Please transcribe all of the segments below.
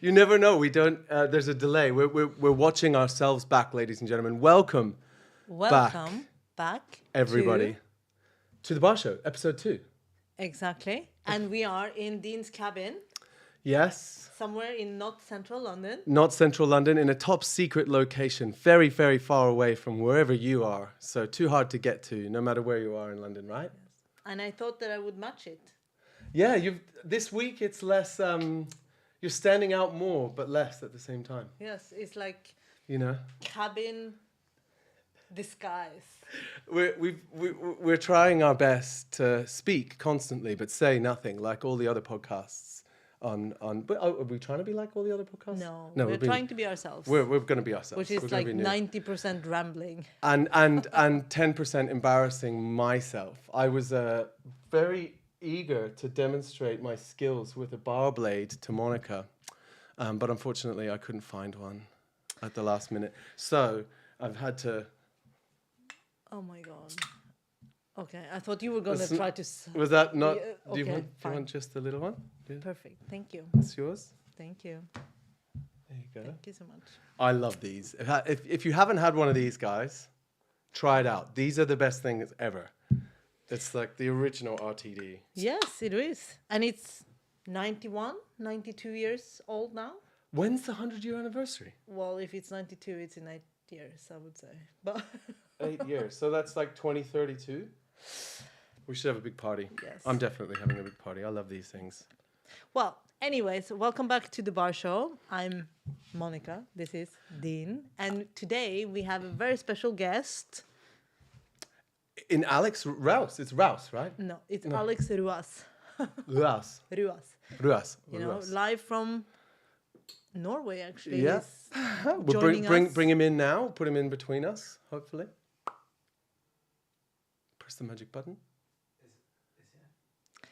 You never know. We don't. There's a delay. We're watching ourselves back, ladies and gentlemen. Welcome Welcome back everybody, to the Barshow, episode 2. exactly. And we are in Dean's cabin, Yes, somewhere in not central London. not central London, in a top secret location, very, very far away from wherever you are. So too hard to get to, no matter where you are in London, right? And I thought that I would match it. Yeah, this week it's less. You're standing out more, but less at the same time. Yes, it's like You know. cabin disguise. We're trying our best to speak constantly, but say nothing, like all the other podcasts. But are we trying to be like all the other podcasts? No, no, we're trying to be ourselves. We're going to be ourselves, which is We're gonna like be new. 90% rambling. and 10% embarrassing myself. I was very eager to demonstrate my skills with a bar blade to Monica, but unfortunately I couldn't find one at the last minute. So I've had to. Oh my God. Okay, I thought you were going to try to... Was that not? Yeah, do you okay, want? Do you want just a little one? Yeah. Perfect, thank you. It's yours. Thank you. There you go. Thank you so much. I love these. If you haven't had one of these, guys, try it out. These are the best things ever. It's like the original RTD. Yes, it is. And it's 92 years old now. When's the 100-year anniversary? Well, if it's 92, it's in 8 years, I would say. But 8 years. So that's like 2032. We should have a big party. Yes. I'm definitely having a big party. I love these things. well, anyways, welcome back to the Barshow. I'm Monica. This is Dean. And today we have a very special guest. In Alex Rouse. It's Rouse, right? No, it's Alex Ruas. Rouse. Ruas. Rouse. You know, Rouse. live from Norway, actually. Yeah. He's We'll joining us. bring him in now. Put him in between us, hopefully. Press the magic button.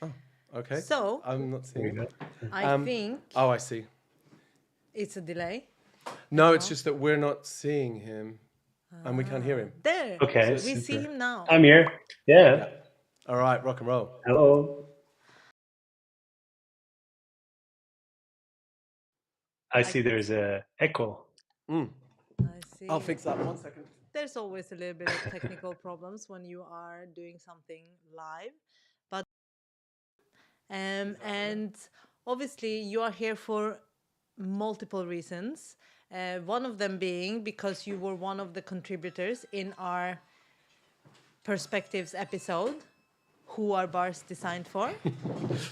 Oh, okay. So, I'm not seeing it. I think Oh, I see. it's a delay. No, it's just that we're not seeing him, and we can't hear him. There. Okay, We see super. him now. I'm here. Yeah. All right, rock and roll. Hello. I see there's a echo. I see. I'll fix that 1 second. There's always a little bit of technical problems when you are doing something live. But and obviously you are here for multiple reasons. One of them being because you were one of the contributors in our Perspectives episode, Who Are Bars Designed For?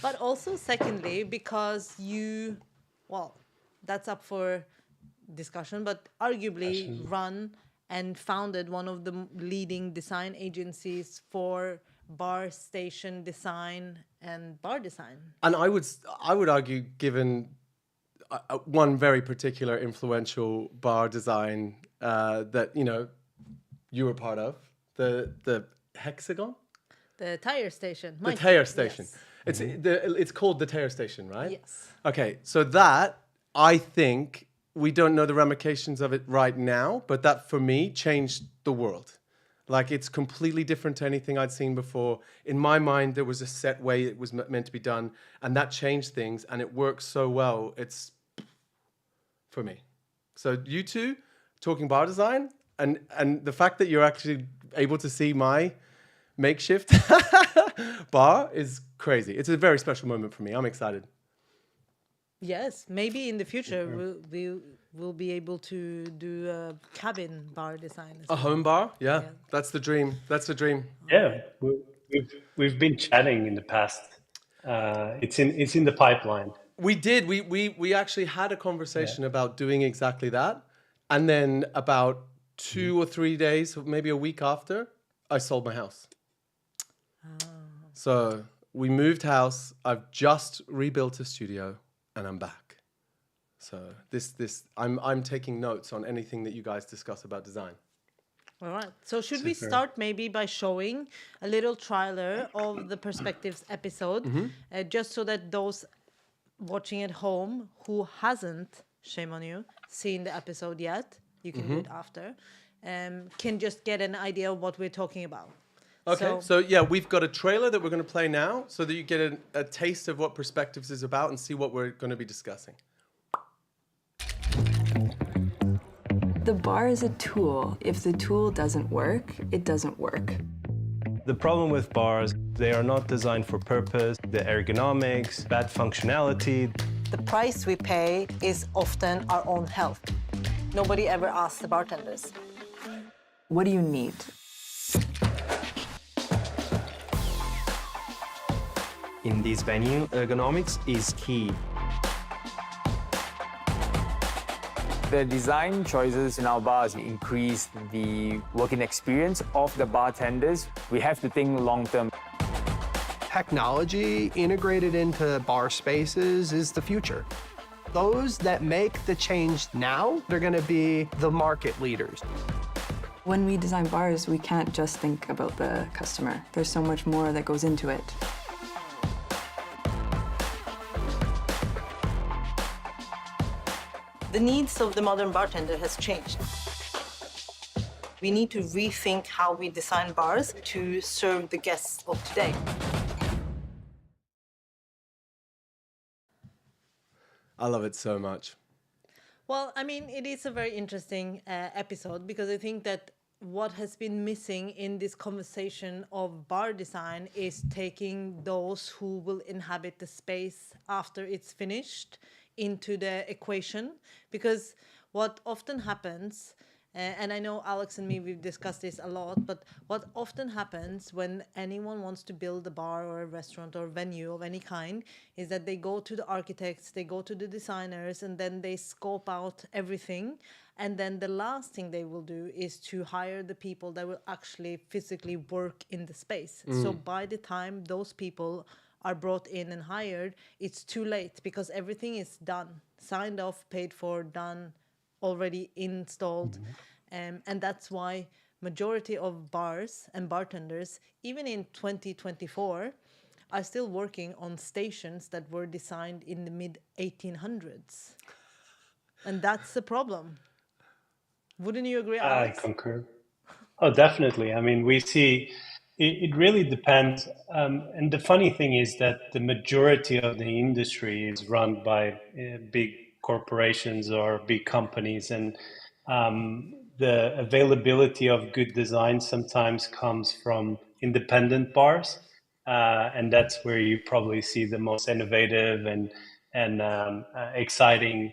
But also secondly, because you, well, that's up for discussion, but arguably run and founded one of the leading design agencies for bar station design and bar design. And I would argue, given one very particular influential bar design that you were part of, the Hexagon, The tire station. the Tire Station. Yes. It's called the Tire Station, right? Yes. Okay, so that, I think, we don't know the ramifications of it right now, but that for me changed the world. Like, it's completely different to anything I'd seen before. In my mind, there was a set way it was meant to be done, and that changed things, and it works so well. It's for me. So you two talking bar design, and the fact that you're actually able to see my makeshift bar is crazy. It's a very special moment for me. I'm excited. Yes, maybe in the future we'll be able to do a cabin bar design. As A well. home bar? Yeah, that's the dream. That's the dream. Yeah. We've been chatting in the past. It's in the pipeline. We did. We actually had a conversation about doing exactly that. And then about 2 or 3 days, maybe a week after, I sold my house. So we moved house. I've just rebuilt a studio and I'm back. So I'm taking notes on anything that you guys discuss about design. All right. So should we start maybe by showing a little trailer of the Perspectives episode, just so that those watching at home who hasn't, shame on you, seen the episode yet, you can do it after, can just get an idea of what we're talking about. Okay, so yeah, we've got a trailer that we're going to play now so that you get a taste of what Perspectives is about and see what we're going to be discussing. The bar is a tool. If the tool doesn't work, it doesn't work. The problem with bars, they are not designed for purpose. The ergonomics, bad functionality. The price we pay is often our own health. Nobody ever asks the bartenders. What do you need? In this venue, ergonomics is key. The design choices in our bars increase the working experience of the bartenders. We have to think long term. Technology integrated into bar spaces is the future. Those that make the change now, they're going to be the market leaders. When we design bars, we can't just think about the customer. There's so much more that goes into it. The needs of the modern bartender has changed. We need to rethink how we design bars to serve the guests of today. I love it so much. Well, I mean, it is a very interesting episode because I think that what has been missing in this conversation of bar design is taking those who will inhabit the space after it's finished into the equation. Because what often happens, and I know Alex and me, we've discussed this a lot, but what often happens when anyone wants to build a bar or a restaurant or venue of any kind is that they go to the architects, they go to the designers, and then they scope out everything. And then the last thing they will do is to hire the people that will actually physically work in the space. So by the time those people are brought in and hired, it's too late because everything is done, signed off, paid for, done, already installed. And that's why majority of bars and bartenders, even in 2024, are still working on stations that were designed in the mid 1800s. And that's the problem. Wouldn't you agree, Alex? I concur. Oh, definitely. I mean, we see it really depends. And the funny thing is that the majority of the industry is run by big corporations or big companies. And the availability of good design sometimes comes from independent bars. And that's where you probably see the most innovative and exciting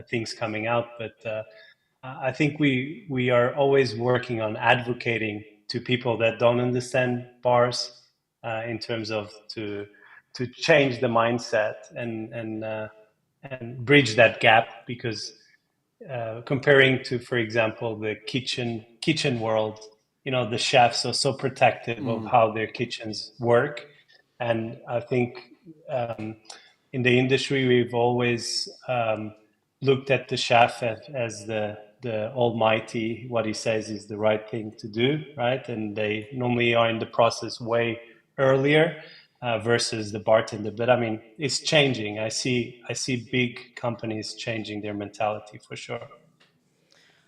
things coming out. But I think we are always working on advocating to people that don't understand bars in terms of to change the mindset and bridge that gap, because comparing to, for example, the kitchen world, you know, the chefs are so protective of how their kitchens work, and I think in the industry we've always looked at the chef as the almighty. What he says is the right thing to do, right? And they normally are in the process way earlier versus the bartender. But I mean, it's changing. I see big companies changing their mentality for sure.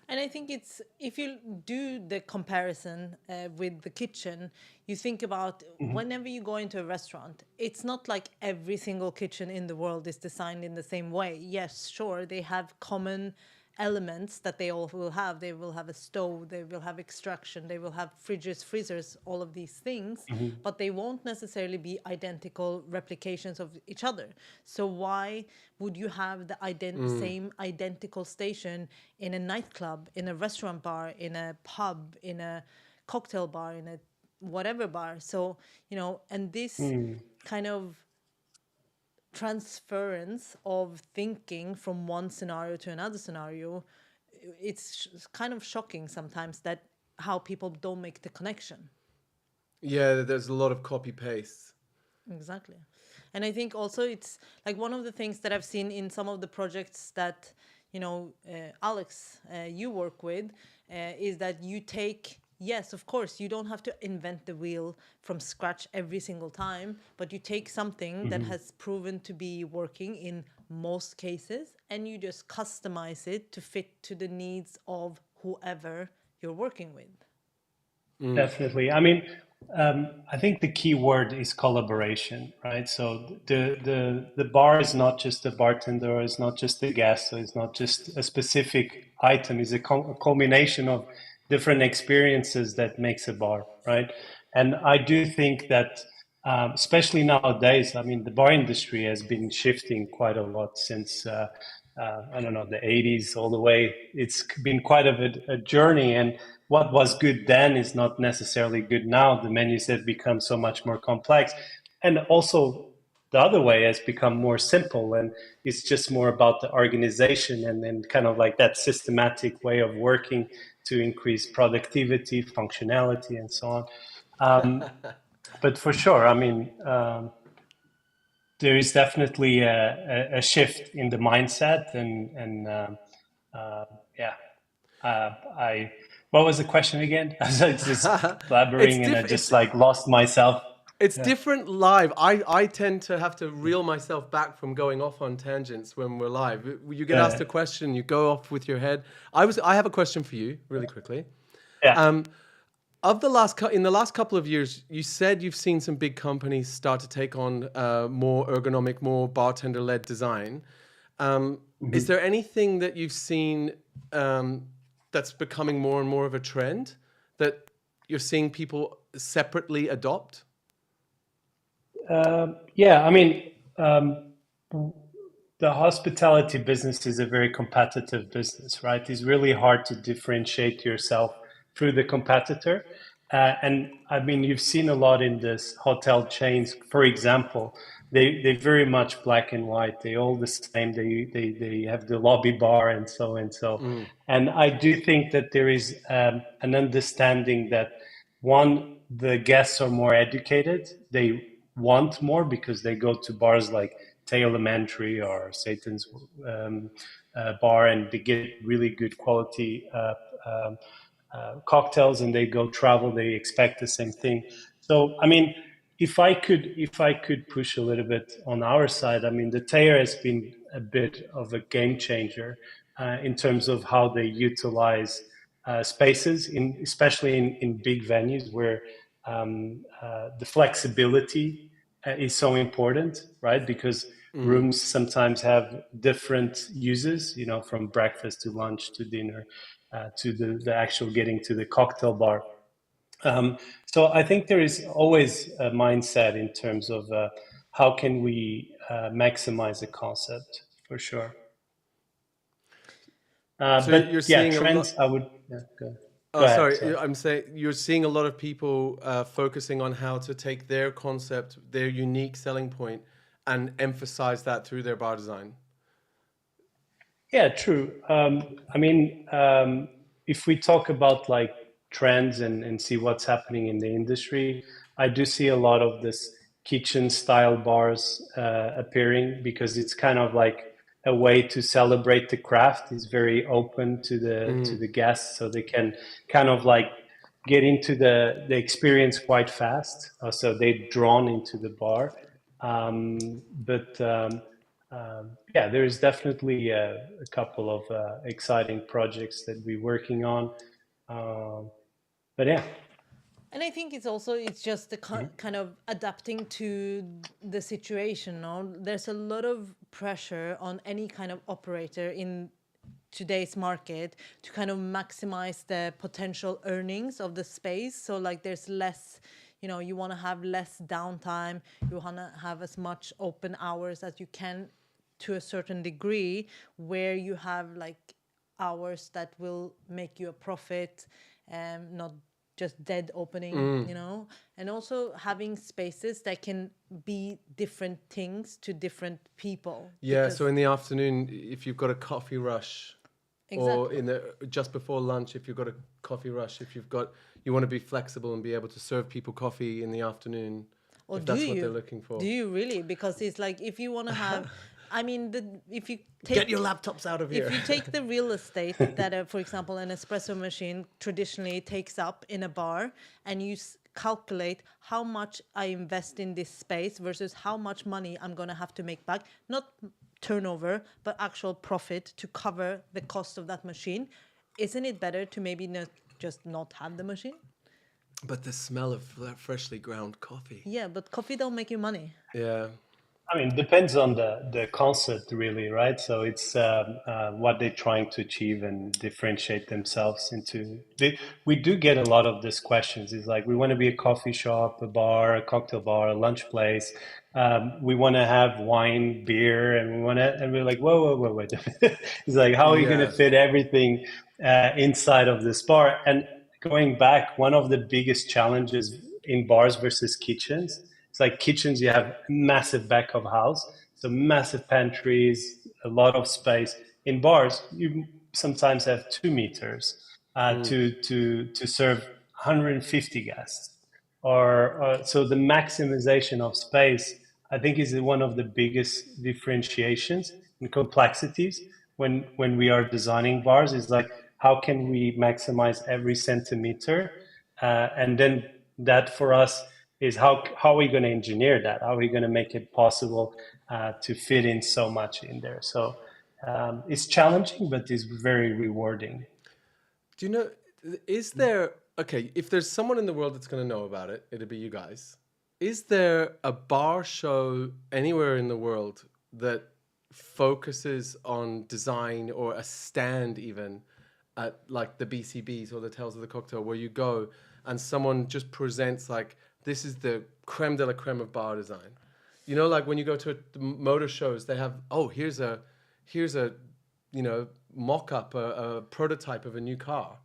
And I think it's, if you do the comparison with the kitchen, you think about whenever you go into a restaurant, it's not like every single kitchen in the world is designed in the same way. Yes, sure, they have common elements that they all will have. They will have a stove, they will have extraction, they will have fridges, freezers, all of these things, but they won't necessarily be identical replications of each other. So why would you have the same identical station in a nightclub, in a restaurant bar, in a pub, in a cocktail bar, in a whatever bar? So, you know, and this kind of transference of thinking from one scenario to another scenario, it's kind of shocking sometimes that how people don't make the connection. Yeah, there's a lot of copy paste. Exactly. And I think also it's like one of the things that I've seen in some of the projects that, you know, Alex, you work with, is that you take, yes, of course, you don't have to invent the wheel from scratch every single time, but you take something that has proven to be working in most cases and you just customize it to fit to the needs of whoever you're working with. Definitely. I mean, I think the key word is collaboration, right? So the bar is not just a bartender, it's not just a guest, so it's not just a specific item. It's a culmination of different experiences that makes a bar, right? And I do think that, especially nowadays, I mean, the bar industry has been shifting quite a lot since. I don't know, the 80s all the way. It's been quite a journey. And what was good then is not necessarily good now. The menus have become so much more complex. And also, the other way has become more simple. And it's just more about the organization and kind of like that systematic way of working to increase productivity, functionality, and so on. But for sure, I mean, there is definitely a shift in the mindset and yeah. I what was the question again? I was just blabbering and I just like lost myself. It's different live. I tend to have to reel myself back from going off on tangents when we're live. You get asked a question, you go off with your head. I have a question for you, really quickly. Yeah. In the last couple of years, you said you've seen some big companies start to take on more ergonomic, more bartender-led design. Is there anything that you've seen that's becoming more and more of a trend that you're seeing people separately adopt? Yeah, I mean, the hospitality business is a very competitive business, right? It's really hard to differentiate yourself through the competitor. And I mean, you've seen a lot in this hotel chains, for example, they very much black and white. They all the same. They have the lobby bar and so and so. And I do think that there is an understanding that one, the guests are more educated. They want more because they go to bars like Tay Elementary or Satan's bar and they get really good quality cocktails and they go travel, they expect the same thing. So I mean, if I could push a little bit on our side, I mean, the Taylor has been a bit of a game changer in terms of how they utilize spaces, especially in big venues where the flexibility is so important, right? Because rooms sometimes have different uses, you know, from breakfast to lunch to dinner to the actual getting to the cocktail bar. So I think there is always a mindset in terms of how can we maximize the concept for sure. So but you're yeah, seeing trends. I would go ahead. sorry, I'm saying you're seeing a lot of people focusing on how to take their concept, their unique selling point, and emphasize that through their bar design. Yeah, true. I mean, if we talk about like trends and see what's happening in the industry, I do see a lot of this kitchen style bars appearing because it's kind of like a way to celebrate the craft. It's very open to the guests, so they can kind of like get into the experience quite fast. So they're drawn into the bar. Yeah, there is definitely a couple of exciting projects that we're working on. But yeah. And I think it's just the kind of adapting to the situation. No, there's a lot of pressure on any kind of operator in today's market to kind of maximize the potential earnings of the space. So like there's less, you want to have less downtime. You want to have as much open hours as you can to a certain degree, where you have like hours that will make you a profit, not just dead opening, and also having spaces that can be different things to different people. Yeah, so in the afternoon, if you've got a coffee rush, or just before lunch, if you've got a coffee rush, if you want to be flexible and be able to serve people coffee in the afternoon, or if that's what they're looking for. Do you really? Because it's like if you want to have, I mean, if you get your laptops out of here. If you take the real estate that, for example, an espresso machine traditionally takes up in a bar, and you calculate how much I invest in this space versus how much money I'm going to have to make back, not turnover, but actual profit to cover the cost of that machine, isn't it better to maybe not have the machine? But the smell of freshly ground coffee. Yeah, but coffee don't make you money. Yeah. I mean, depends on the concept, really, right? So it's what they're trying to achieve and differentiate themselves into. We do get a lot of these questions. It's like we want to be a coffee shop, a bar, a cocktail bar, a lunch place. We want to have wine, beer, and we want to, and we're like, whoa, whoa, whoa, wait. It's like, how are you going to Yeah. fit everything inside of this bar? And going back, one of the biggest challenges in bars versus kitchens. It's like kitchens, you have massive back of house, so massive pantries, a lot of space. In bars, you sometimes have 2 meters to serve 150 guests. Or so the maximization of space, I think, is one of the biggest differentiations and complexities when we are designing bars. Is like, how can we maximize every centimeter, and then that for us is how are we going to engineer that? How are we going to make it possible to fit in so much in there? So it's challenging, but it's very rewarding. Do you know, is there, okay, if there's someone in the world that's going to know about it, it'd be you guys. Is there a bar show anywhere in the world that focuses on design, or a stand even at like the BCBs or the Tales of the Cocktail, where you go and someone just presents like, this is the creme de la creme of bar design? You know, like when you go to motor shows, they have, oh, here's a, you know, mock-up, a prototype of a new car,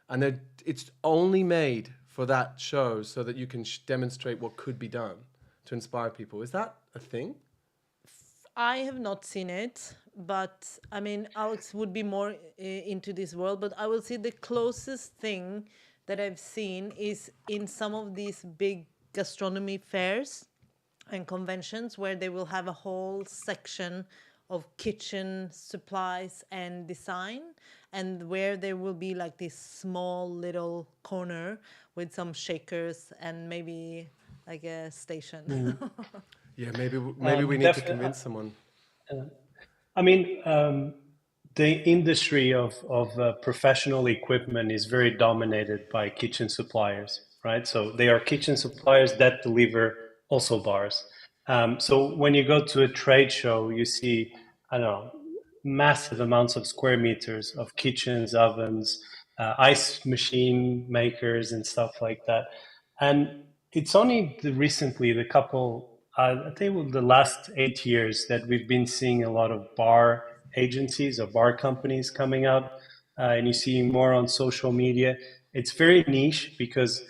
and it's only made for that show so that you can demonstrate what could be done to inspire people. Is that a thing? I have not seen it, but I mean, Alex would be more into this world. But I will say the closest thing that I've seen is in some of these big gastronomy fairs and conventions, where they will have a whole section of kitchen supplies and design, and where there will be like this small little corner with some shakers and maybe like a station. Yeah, maybe we need to Definitely. convince someone. I mean, the industry of professional equipment is very dominated by kitchen suppliers, right? So they are kitchen suppliers that deliver also bars. So when you go to a trade show, you see, I don't know, massive amounts of square meters of kitchens, ovens, ice machine makers, and stuff like that. And it's only recently, I think the last 8 years, that we've been seeing a lot of bar agencies or bar companies coming up, and you see more on social media. It's very niche because,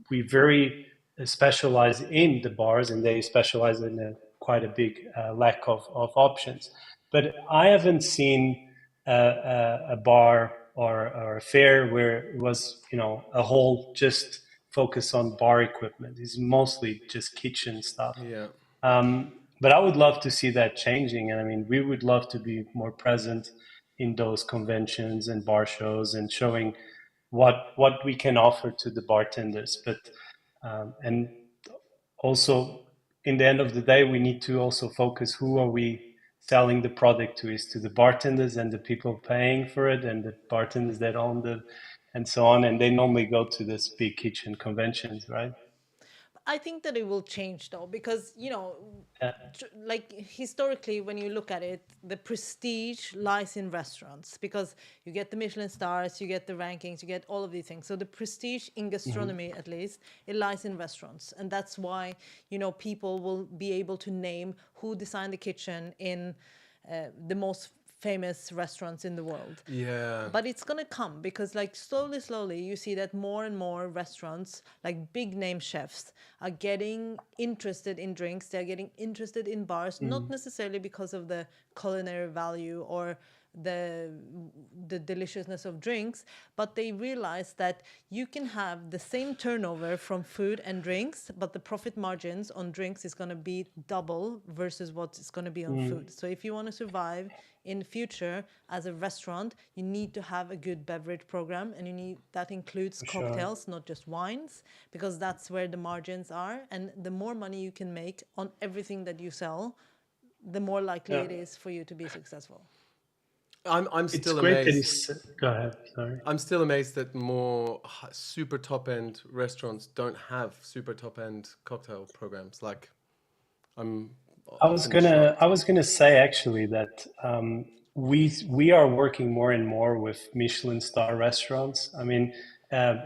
we very specialize in the bars, and they specialize in quite a big lack of options. But I haven't seen a bar or a fair where it was, a whole just focus on bar equipment. It's mostly just kitchen stuff. Yeah. But I would love to see that changing. And I mean, we would love to be more present in those conventions and bar shows and showing what we can offer to the bartenders. But and also, in the end of the day, we need to also focus, who are we selling the product to? Is to the bartenders and the people paying for it, and the bartenders that own and so on. And they normally go to this big kitchen conventions, right? I think that it will change though, because like historically, when you look at it, the prestige lies in restaurants, because you get the Michelin stars, you get the rankings, you get all of these things. So the prestige in gastronomy, at least, it lies in restaurants, and that's why people will be able to name who designed the kitchen in the most famous restaurants in the world. Yeah. But it's gonna come, because like slowly you see that more and more restaurants, like big name chefs, are getting interested in drinks. They're getting interested in bars, not necessarily because of the culinary value or the deliciousness of drinks, but they realize that you can have the same turnover from food and drinks, but the profit margins on drinks is going to be double versus what it's going to be on food. So if you want to survive in the future as a restaurant, you need to have a good beverage program, and that includes cocktails, not just wines, because that's where the margins are. And the more money you can make on everything that you sell, the more likely it is for you to be successful. I'm It's still great that amazed. he's. Go ahead. Sorry. I'm still amazed that more super top end restaurants don't have super top end cocktail programs. Like, I'm often shocked. I was gonna say actually that we are working more and more with Michelin star restaurants. I mean,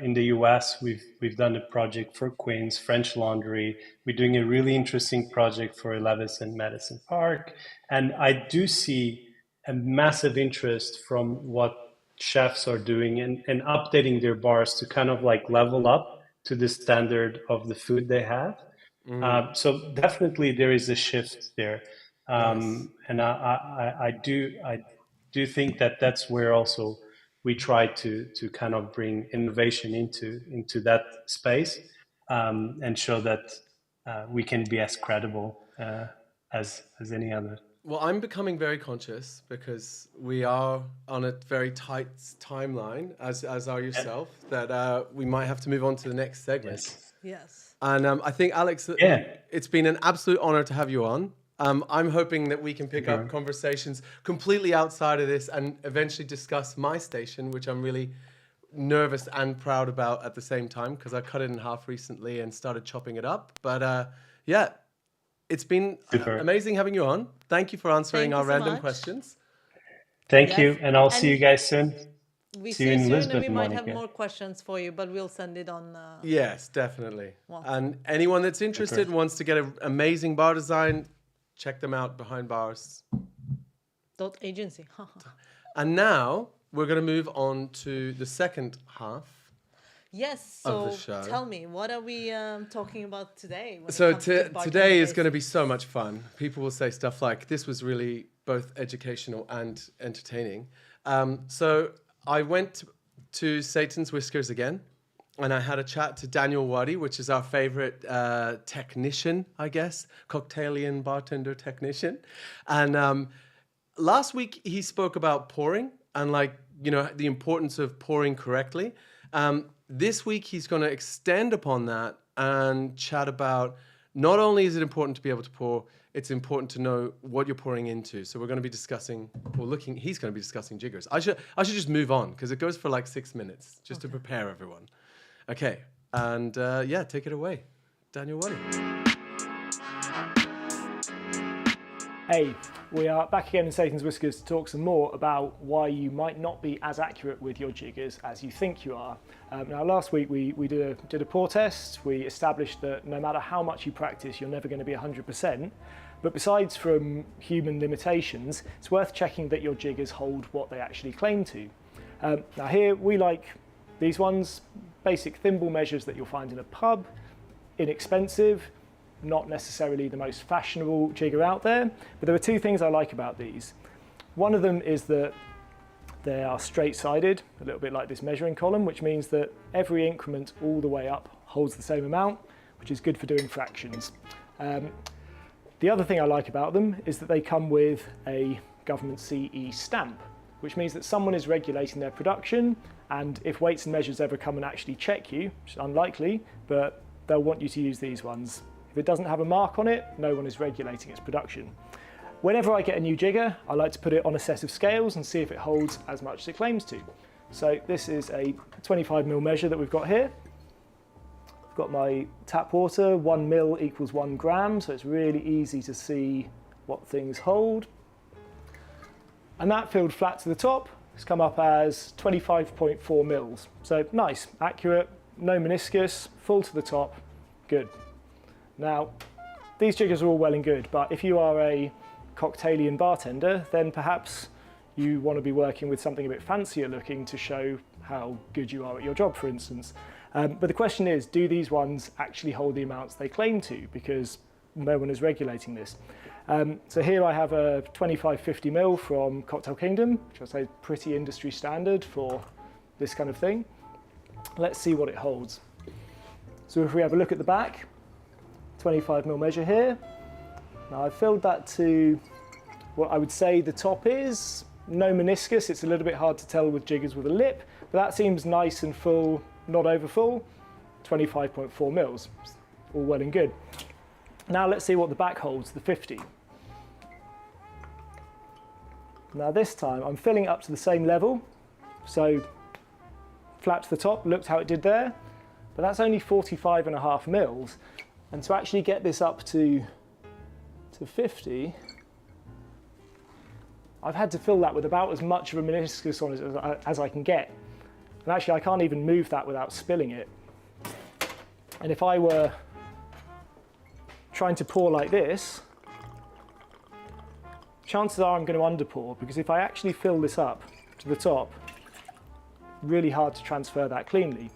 in the US, we've done a project for Queen's French Laundry. We're doing a really interesting project for Levis and Madison Park, and I do see a massive interest from what chefs are doing and updating their bars to kind of like level up to the standard of the food they have. So definitely there is a shift there, Nice. and I do think that that's where also we try to kind of bring innovation into that space, and show that we can be as credible as any other. Well, I'm becoming very conscious because we are on a very tight timeline, as are yourself, that we might have to move on to the next segment. Yes. Yes. And I think, Alex, Yeah. it's been an absolute honor to have you on. I'm hoping that we can pick up conversations completely outside of this and eventually discuss my station, which I'm really nervous and proud about at the same time because I cut it in half recently and started chopping it up. But yeah, it's been Super. amazing having you on. Thank you for answering Thank you our so random much. questions. Thank Yes. you, and I'll see And you guys soon. we See see you you in soon, and Lisbon, we might have Monica. more questions for you, but we'll send it on. Yes, definitely. Well. And anyone that's interested and wants to get an amazing bar design, check them out behind bars. .agency. And now we're going to move on to the second half. Yes. Of So the show. tell me, what are we talking about today? when it So comes to bartender today is going to be basics? so much fun. People will say stuff like, this was really both educational and entertaining. So I went to Satan's Whiskers again, and I had a chat to Daniel Waddy, which is our favorite technician, I guess, cocktailian bartender technician. And last week he spoke about pouring and the importance of pouring correctly. This week he's going to extend upon that and chat about not only is it important to be able to pour, it's important to know what you're pouring into. So we're going to be discussing, he's going to be discussing jiggers. I should just move on because it goes for like 6 minutes just to prepare everyone. Okay, and yeah, take it away, Daniel Waddy. Hey, we are back again in Satan's Whiskers to talk some more about why you might not be as accurate with your jiggers as you think you are. Now, last week we did a pour test. We established that no matter how much you practice, you're never going to be 100%. But besides from human limitations, it's worth checking that your jiggers hold what they actually claim to. Now here we like these ones, basic thimble measures that you'll find in a pub, inexpensive, not necessarily the most fashionable jigger out there, but there are two things I like about these. One of them is that they are straight-sided, a little bit like this measuring column, which means that every increment all the way up holds the same amount, which is good for doing fractions. The other thing I like about them is that they come with a government CE stamp, which means that someone is regulating their production, and if Weights and Measures ever come and actually check you, which is unlikely, but they'll want you to use these ones. If it doesn't have a mark on it, no one is regulating its production. Whenever I get a new jigger, I like to put it on a set of scales and see if it holds as much as it claims to. So this is a 25mm measure that we've got here. I've got my tap water, 1 ml equals 1 gram, so it's really easy to see what things hold. And that filled flat to the top has come up as 25.4 mils. So nice, accurate, no meniscus, full to the top, good. Now, these jiggers are all well and good, but if you are a cocktailian bartender, then perhaps you want to be working with something a bit fancier looking to show how good you are at your job, for instance. But the question is, do these ones actually hold the amounts they claim to? Because no one is regulating this. So here I have a 2550ml from Cocktail Kingdom, which I'd say is pretty industry standard for this kind of thing. Let's see what it holds. So if we have a look at the back, 25ml measure here. Now I've filled that to what I would say the top is. No meniscus, it's a little bit hard to tell with jiggers with a lip, but that seems nice and full, not over full. 25.4 mils, all well and good. Now let's see what the back holds, the 50. Now this time I'm filling it up to the same level. So flat to the top, looked how it did there, but that's only 45.5 mils. And to actually get this up to 50, I've had to fill that with about as much of a meniscus on it as I can get. And actually I can't even move that without spilling it. And if I were trying to pour like this, chances are I'm going to underpour, because if I actually fill this up to the top, really hard to transfer that cleanly.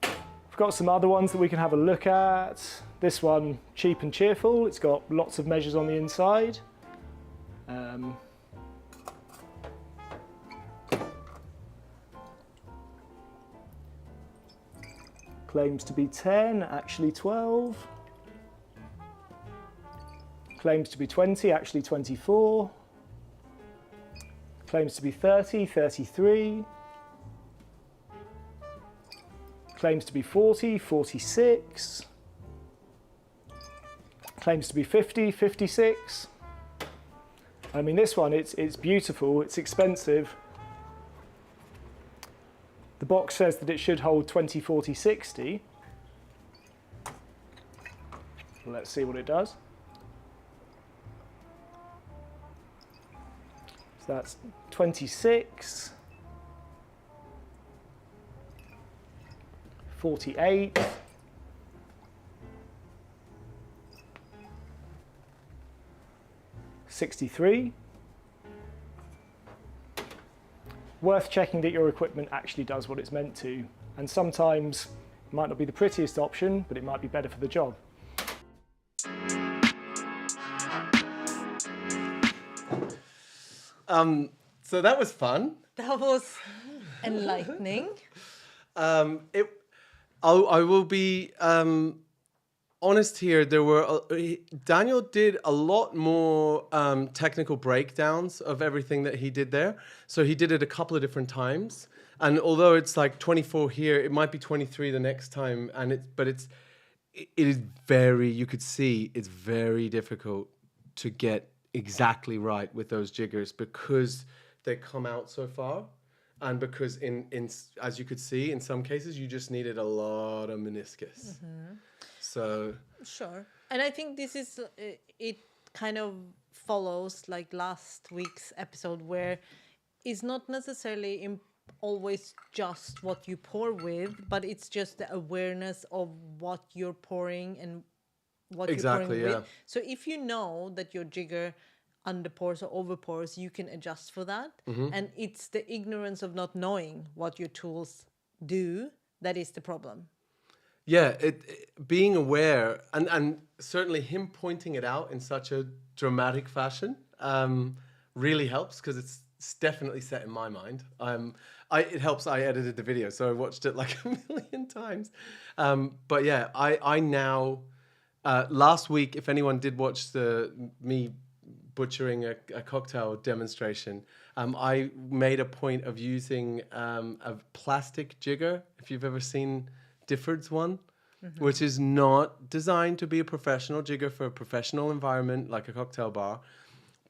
We've got some other ones that we can have a look at. This one, cheap and cheerful. It's got lots of measures on the inside. Claims to be 10, actually 12. Claims to be 20, actually 24. Claims to be 30, 33. Claims to be 40, 46. Claims to be 50, 56. I mean, this one, it's beautiful, it's expensive. The box says that it should hold 20, 40, 60. Let's see what it does. So that's 26, 48, 63. Worth checking that your equipment actually does what it's meant to. And sometimes it might not be the prettiest option, but it might be better for the job. So that was fun. That was enlightening. I will be honest here. Daniel did a lot more technical breakdowns of everything that he did there. So he did it a couple of different times. And although it's like 24 here, it might be 23 the next time. And it is very, you could see it's very difficult to get exactly right with those jiggers, because they come out so far, and because in as you could see, in some cases you just needed a lot of meniscus. So Sure. And I think this is, it kind of follows like last week's episode, where it's not necessarily always just what you pour with, but it's just the awareness of what you're pouring and what you're pouring with. So if you know that your jigger underpours or overpours, you can adjust for that. And it's the ignorance of not knowing what your tools do that is the problem. yeah, being aware, and certainly him pointing it out in such a dramatic fashion really helps, because it's definitely set in my mind. It helps I edited the video, so I watched it like a million times. But yeah, I now, last week, if anyone did watch me butchering a cocktail demonstration, I made a point of using a plastic jigger, if you've ever seen Difford's one, which is not designed to be a professional jigger for a professional environment like a cocktail bar,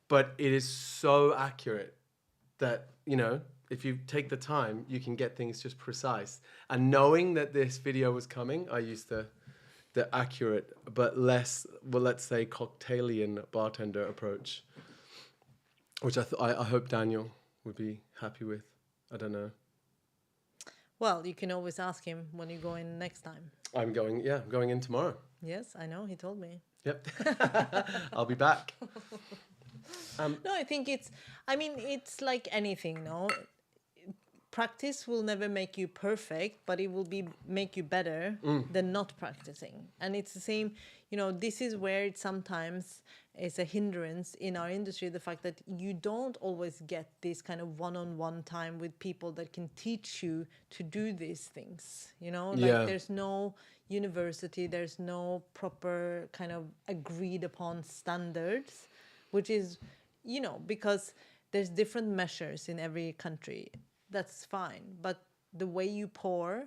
but it is so accurate that, you know, if you take the time, you can get things just precise. And knowing that this video was coming, I used the accurate but less, well, let's say, cocktailian bartender approach, which I hope Daniel would be happy with. I don't know. Well, you can always ask him when you go in next time. I'm going in tomorrow. Yes, I know, he told me. Yep. I'll be back. No, I think it's like anything, no? Practice will never make you perfect, but it will make you better than not practicing. And it's the same, you know, this is where it sometimes is a hindrance in our industry, the fact that you don't always get this kind of one-on-one time with people that can teach you to do these things, you know? Like there's no university, there's no proper kind of agreed upon standards, which is, you know, because there's different measures in every country. That's fine, but the way you pour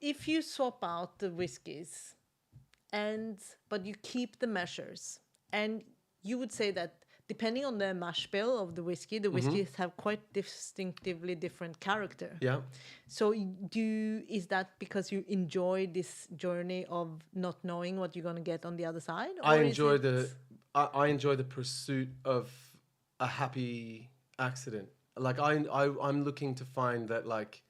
if you swap out the whiskeys but you keep the measures, and you would say that depending on the mash bill of the whiskey, the whiskeys have quite distinctively different character. Yeah. So is that because you enjoy this journey of not knowing what you're going to get on the other side? I Or is enjoy it- I enjoy the pursuit of a happy accident. Like I'm looking to find that, like,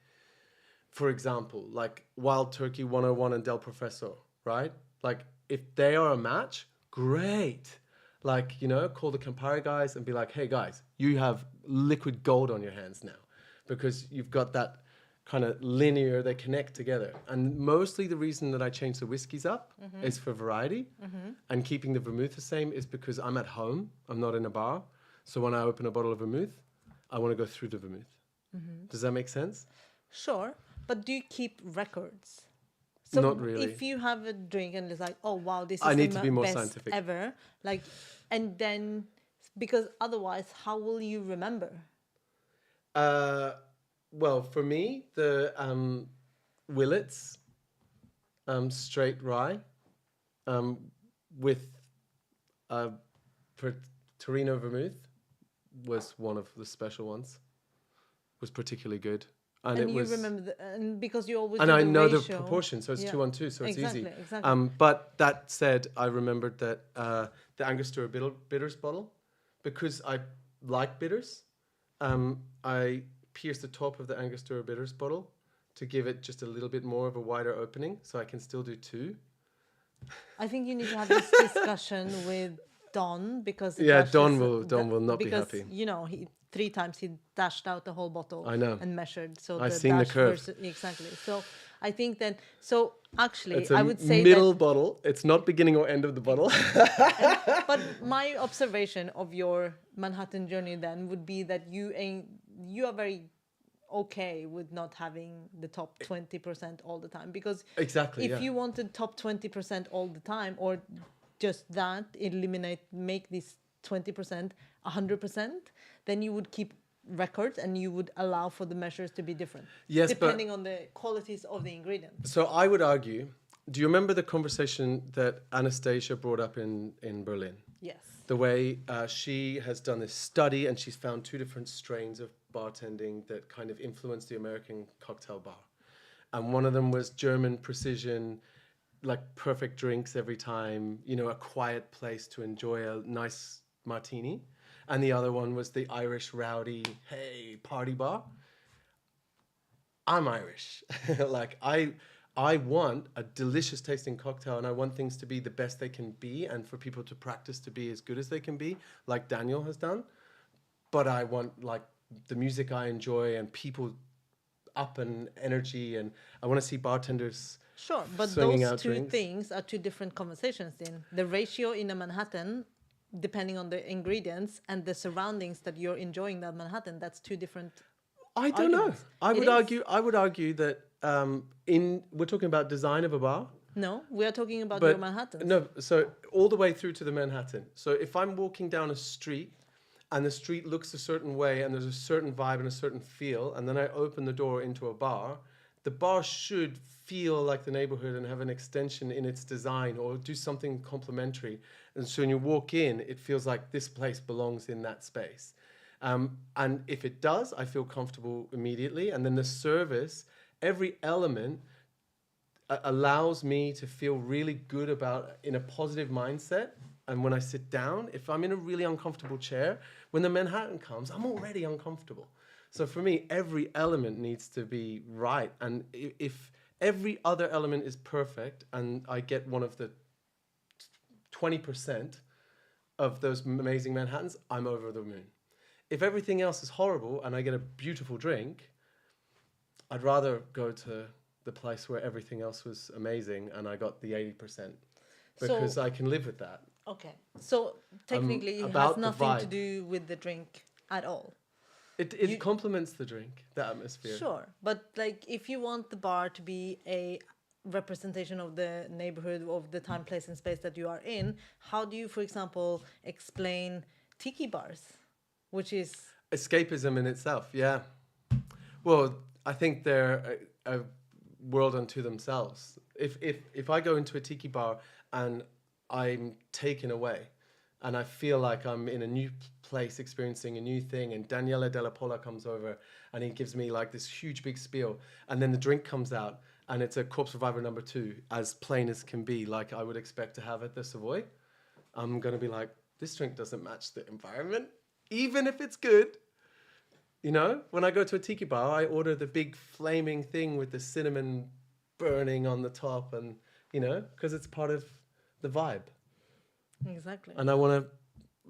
for example, like Wild Turkey 101 and Del Professor, right? Like if they are a match, great. Like, you know, call the Campari guys and be like, hey guys, you have liquid gold on your hands now because you've got that kind of linear, they connect together. And mostly the reason that I change the whiskeys up is for variety. And keeping the vermouth the same is because I'm at home, I'm not in a bar. So when I open a bottle of vermouth, I want to go through the vermouth. Does that make sense? Sure, but do you keep records? So Not really. If you have a drink and it's like, oh wow, this is I need the to be more best scientific. ever, like, and then because otherwise, how will you remember? Well, for me, the Willets straight rye with Torino vermouth was one of the special ones. Was particularly good, and it you was. remember, and because you always And do I the know the ratio. proportion, so it's Yeah. 2-1-2, so it's Exactly, easy. exactly. But that said, I remembered that the Angostura bitters bottle, because I like bitters, I pierced the top of the Angostura bitters bottle to give it just a little bit more of a wider opening, so I can still do 2. I think you need to have this discussion with Don because Yeah, Dash Don is- will not be because, happy. you know, 3 times he dashed out the whole bottle. I know. And measured. So I've seen the dash curve. Exactly. So I think then. So actually, It's a I would say middle that. bottle. It's not beginning or end of the bottle. But my observation of your Manhattan journey then would be that you are very okay with not having the top 20% all the time, because Exactly, if yeah. you wanted top 20% all the time, or just that make this 20% 100%, then you would keep records and you would allow for the measures to be different, Yes, but- depending on the qualities of the ingredients. So I would argue, do you remember the conversation that Anastasia brought up in Berlin? Yes. The way she has done this study and she's found 2 different strains of bartending that kind of influenced the American cocktail bar. And one of them was German precision, like perfect drinks every time, you know, a quiet place to enjoy a nice martini. And the other one was the Irish rowdy, hey, party bar. I'm Irish. Like I want a delicious tasting cocktail, and I want things to be the best they can be and for people to practice to be as good as they can be, like Daniel has done. But I want like the music I enjoy and people up and energy, and I want to see bartenders Sure, but swinging those out 2 drinks. things are 2 different conversations then. The ratio in a Manhattan, depending on the ingredients and the surroundings that you're enjoying that Manhattan, that's 2 different I don't know. arguments. I It would is. argue that we're talking about design of a bar. No, we are talking about But your Manhattans. no, so all the way through to the Manhattan. So if I'm walking down a street and the street looks a certain way and there's a certain vibe and a certain feel, and then I open the door into a bar, the bar should feel like the neighborhood and have an extension in its design or do something complementary. And so when you walk in, it feels like this place belongs in that space. And if it does, I feel comfortable immediately. And then the service, every element allows me to feel really good about in a positive mindset. And when I sit down, if I'm in a really uncomfortable chair, when the Manhattan comes, I'm already uncomfortable. So for me, every element needs to be right. And if every other element is perfect and I get one of the 20% of those amazing Manhattans, I'm over the moon. If everything else is horrible and I get a beautiful drink, I'd rather go to the place where everything else was amazing and I got the 80% because So- I can live with that. Okay. So technically, it has about the nothing to vibe. do with the drink at all. It complements the drink, the atmosphere. Sure, but like if you want the bar to be a representation of the neighborhood, of the time, place, and space that you are in, how do you, for example, explain tiki bars, which is Escapism in itself, yeah. Well, I think they're world unto themselves. If I go into a tiki bar and I'm taken away, and I feel like I'm in a new place experiencing a new thing, and Daniele Della Pola comes over and he gives me like this huge big spiel, and then the drink comes out and it's a Corpse Reviver #2, as plain as can be, like I would expect to have at the Savoy, I'm going to be like, this drink doesn't match the environment, even if it's good. You know, when I go to a tiki bar, I order the big flaming thing with the cinnamon burning on the top, and, you know, because it's part of the vibe. Exactly. And I want to,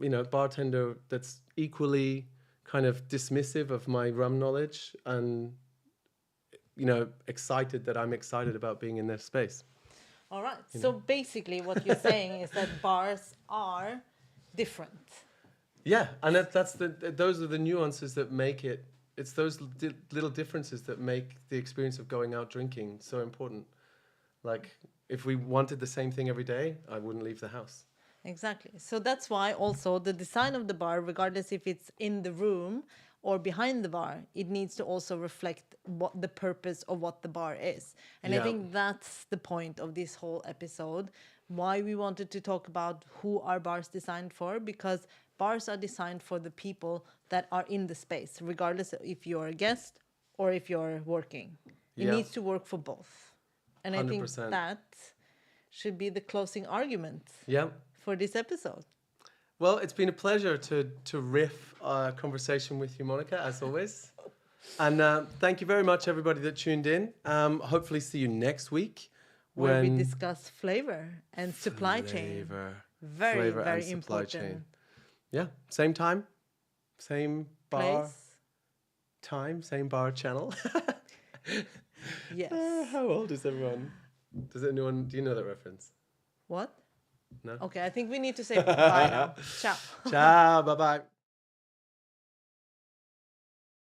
you know, bartender that's equally kind of dismissive of my rum knowledge and, you know, excited that I'm excited about being in their space. All right. So basically what you're saying is that bars are different. Yeah, and those are the nuances that make it. It's those little differences that make the experience of going out drinking so important. Like, if we wanted the same thing every day, I wouldn't leave the house. Exactly. So that's why also the design of the bar, regardless if it's in the room or behind the bar, it needs to also reflect what the purpose of what the bar is. And I think that's the point of this whole episode, why we wanted to talk about who are bars designed for, because bars are designed for the people that are in the space, regardless of if you're a guest or if you're working. It needs to work for both. And 100%. I think that should be the closing argument for this episode. Well, it's been a pleasure to riff a conversation with you, Monica, as always. And thank you very much, everybody that tuned in. Hopefully see you next week. Where we discuss flavor and supply chain. Very, very important. Chain. Yeah, same time, same bar. Place. Time, same bar channel. Yes. How old is everyone? Do you know that reference? What? No? Okay, I think we need to say bye now. Ciao. Ciao, bye-bye.